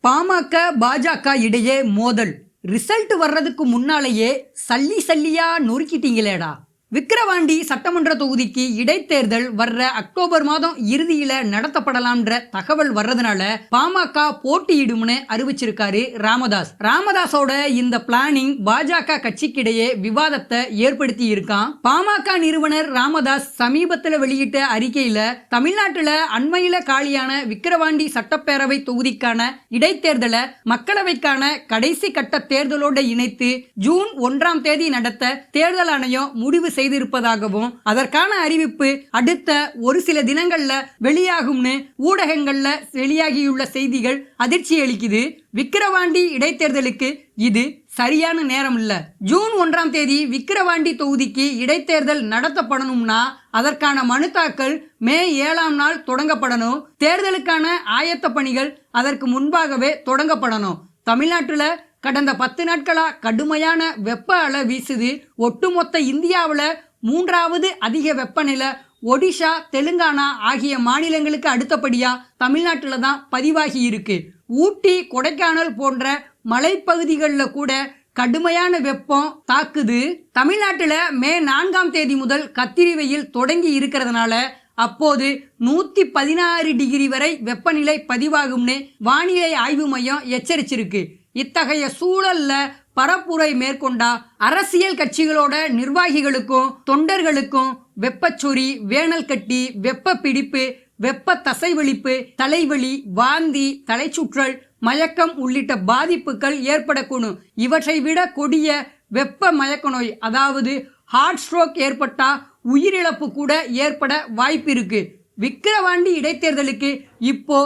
பாமக பாஜக இடையே மோதல் ரிசல்ட் வர்றதுக்கு முன்னாலேயே சல்லி சல்லியா நொறுக்கிட்டீங்களேடா. விக்கிரவாண்டி சட்டமன்ற தொகுதிக்கு இடைத்தேர்தல் வர்ற அக்டோபர் மாதம் இறுதியில நடத்தப்படலாம்ன்ற தகவல் வர்றதுனால பாமக போட்டியிடும்னு அறிவிச்சிருக்காரு ராமதாஸ். ராமதாஸோட இந்த பிளானிங் பாஜக கட்சிக்கிடையே விவாதத்தை ஏற்படுத்தி இருக்கான். பாமக நிறுவனர் ராமதாஸ் சமீபத்தில் வெளியிட்ட அறிக்கையில தமிழ்நாட்டுல அண்மையில காலியான விக்கிரவாண்டி சட்டப்பேரவை தொகுதிக்கான இடைத்தேர்தலை மக்களவைக்கான கடைசி கட்ட தேர்தலோடு இணைத்து ஜூன் 1ஆம் தேதி நடத்த தேர்தல் ஆணையம் முடிவு செய்திருப்பதாகவும் அதற்கான அறிவிப்பு அடுத்த ஒரு சில தினங்கள்ல வெளியாகும்னு ஊடகங்கள்ல வெளியாகியுள்ள செய்திகள் அதிர்ச்சி அளிக்குது. விக்கிரவாண்டி இடைத்தேர்தலுக்கு இது சரியான நேரம் இல்ல. ஜூன் 1ஆம் தேதி விக்கிரவாண்டி தொகுதிக்கு இடைத்தேர்தல் நடத்தப்படணும்னா அதற்கான மனு தாக்கல் மே 7ஆம் நாள் தொடங்கப்படணும். தேர்தலுக்கான ஆயத்த பணிகள் அதற்கு முன்பாகவே தொடங்கப்படணும். தமிழ்நாட்டுல கடந்த 10 நாட்களா கடுமையான வெப்ப அலை வீசுது. ஒட்டுமொத்த இந்தியாவில் 3வது அதிக வெப்பநிலை ஒடிஷா, தெலுங்கானா ஆகிய மாநிலங்களுக்கு அடுத்தபடியா தமிழ்நாட்டில் தான் பதிவாகி இருக்கு. ஊட்டி, கொடைக்கானல் போன்ற மலைப்பகுதிகளில் கூட கடுமையான வெப்பம் தாக்குது. தமிழ்நாட்டில் மே 4ஆம் தேதி முதல் கத்திரி வெயில் தொடங்கி இருக்கிறதுனால அப்போது 116 டிகிரி வரை வெப்பநிலை பதிவாகும்னு வானிலை ஆய்வு மையம் எச்சரிச்சிருக்கு. இத்தகைய சூழல்ல பரப்புரை மேற்கொண்டா அரசியல் கட்சிகளோட நிர்வாகிகளுக்கும் தொண்டர்களுக்கும் வெப்பச்சொறி, வேனல் கட்டி, வெப்ப பிடிப்பு, வெப்ப தசைவலிப்பு, தலைவலி, வாந்தி, தலைச்சுற்றல், மயக்கம் உள்ளிட்ட பாதிப்புகள் ஏற்படக்கூடும். இவற்றை விட கொடிய வெப்ப மயக்க நோய் அதாவது ஹார்ட் ஸ்ட்ரோக் ஏற்பட்டா உயிரிழப்பு கூட ஏற்பட வாய்ப்பு இருக்கு. விக்கிரவாண்டி இடைத்தேர்தலுக்கு இப்போ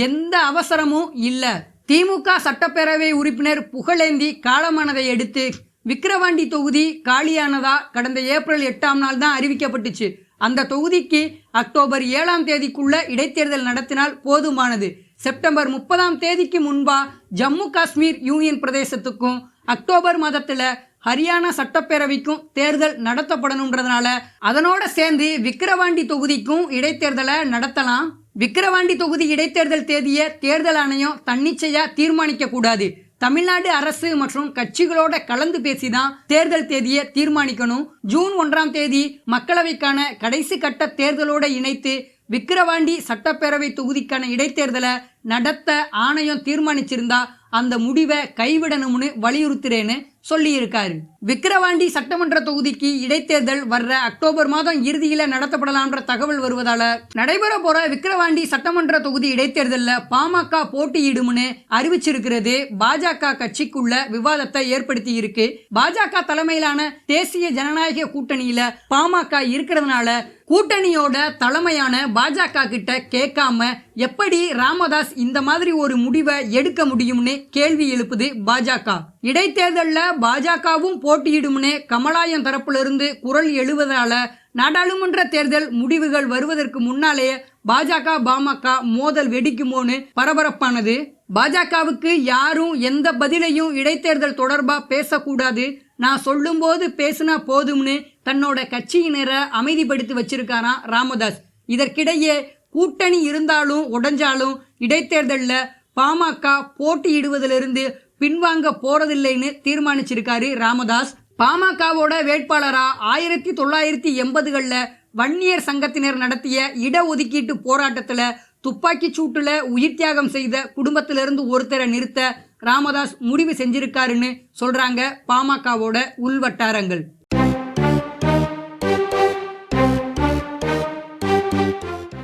எந்த அவசரமும் இல்லை. திமுக சட்டப்பேரவை உறுப்பினர் புகழேந்தி காலமானதை அடுத்து விக்கிரவாண்டி தொகுதி காலியானதா கடந்த ஏப்ரல் 8ஆம் நாள் தான் அறிவிக்கப்பட்டுச்சு. அந்த தொகுதிக்கு அக்டோபர் 7ஆம் தேதிக்குள்ள இடைத்தேர்தல் நடத்தினால் போதுமானது. செப்டம்பர் 30ஆம் தேதிக்கு முன்பா ஜம்மு காஷ்மீர் யூனியன் பிரதேசத்துக்கும் அக்டோபர் மாதத்துல ஹரியானா சட்டப்பேரவைக்கும் தேர்தல் நடத்தப்படணும்ன்றதுனால அதனோட சேர்ந்து விக்கிரவாண்டி தொகுதிக்கும் இடைத்தேர்தலை நடத்தலாம். விக்கிரவாண்டி தொகுதி இடைத்தேர்தல் தேதியை தேர்தல் ஆணையம் தன்னிச்சையா தீர்மானிக்க கூடாது. தமிழ்நாடு அரசு மற்றும் கட்சிகளோட கலந்து பேசிதான் தேர்தல் தேதியை தீர்மானிக்கணும். ஜூன் 1ஆம் தேதி மக்களவைக்கான கடைசி கட்ட தேர்தலோட இணைத்து விக்கிரவாண்டி சட்டப்பேரவை தொகுதிக்கான இடைத்தேர்தலை நடத்த ஆணையம் தீர்மானிச்சிருந்தா அந்த முடிவை கைவிடணும்னு வலியுறுத்துறேன்னு சொல்லியிருக்காரு. விக்கிரவாண்டி சட்டமன்ற தொகுதிக்கு இடைத்தேர்தல் வர்ற அக்டோபர் மாதம் இறுதியில நடத்தப்படலாம்ன்ற தகவல் வருவதால நடைபெற போற விக்கிரவாண்டி சட்டமன்ற தொகுதி இடைத்தேர்தலில் பாமக போட்டியிடும்னு அறிவிச்சிருக்கிறது பாஜக கட்சிக்குள்ள விவாதத்தை ஏற்படுத்தி இருக்கு. பாஜக தலைமையிலான தேசிய ஜனநாயக கூட்டணியில பாமக இருக்கிறதுனால கூட்டணியோட தலைமையான பாஜக கிட்ட கேட்காம எப்படி ராமதாஸ் இந்த மாதிரி ஒரு முடிவை எடுக்க முடியும்னு கேள்வி எழுப்புது பாஜக. இடைத்தேர்தலில் பாஜகவும் போட்டியிடும்னு கமலாயம் தரப்பிலிருந்து குரல் எழுவதால நாடாளுமன்ற தேர்தல் முடிவுகள் வருவதற்கு முன்னாலே பாஜக பாமக மோதல் வெடிக்குமோன்னு பரபரப்பானது. பாஜகவுக்கு யாரும் எந்த பதிலையும் இடைத்தேர்தல் தொடர்பா பேசக்கூடாது, நான் சொல்லும் போது பேசினா போதும்னு தன்னோட கட்சியினரை அமைதிப்படுத்தி வச்சிருக்காராம் ராமதாஸ். இதற்கிடையே கூட்டணி இருந்தாலும் உடைஞ்சாலும் இடைத்தேர்தலில் பாமக போட்டியிடுவதிலிருந்து பின்வாங்க போறதில்லைன்னு தீர்மானிச்சிருக்காரு ராமதாஸ். பாமகவோட வேட்பாளரா 1980களில் வன்னியர் சங்கத்தினர் நடத்திய இடஒதுக்கீட்டு போராட்டத்தில் துப்பாக்கி சூட்டுல உயிர் தியாகம் செய்த குடும்பத்திலிருந்து ஒருத்தரை நிறுத்த ராமதாஸ் முடிவு செஞ்சிருக்காருன்னு சொல்றாங்க பாமகவோட உள்வட்டாரங்கள்.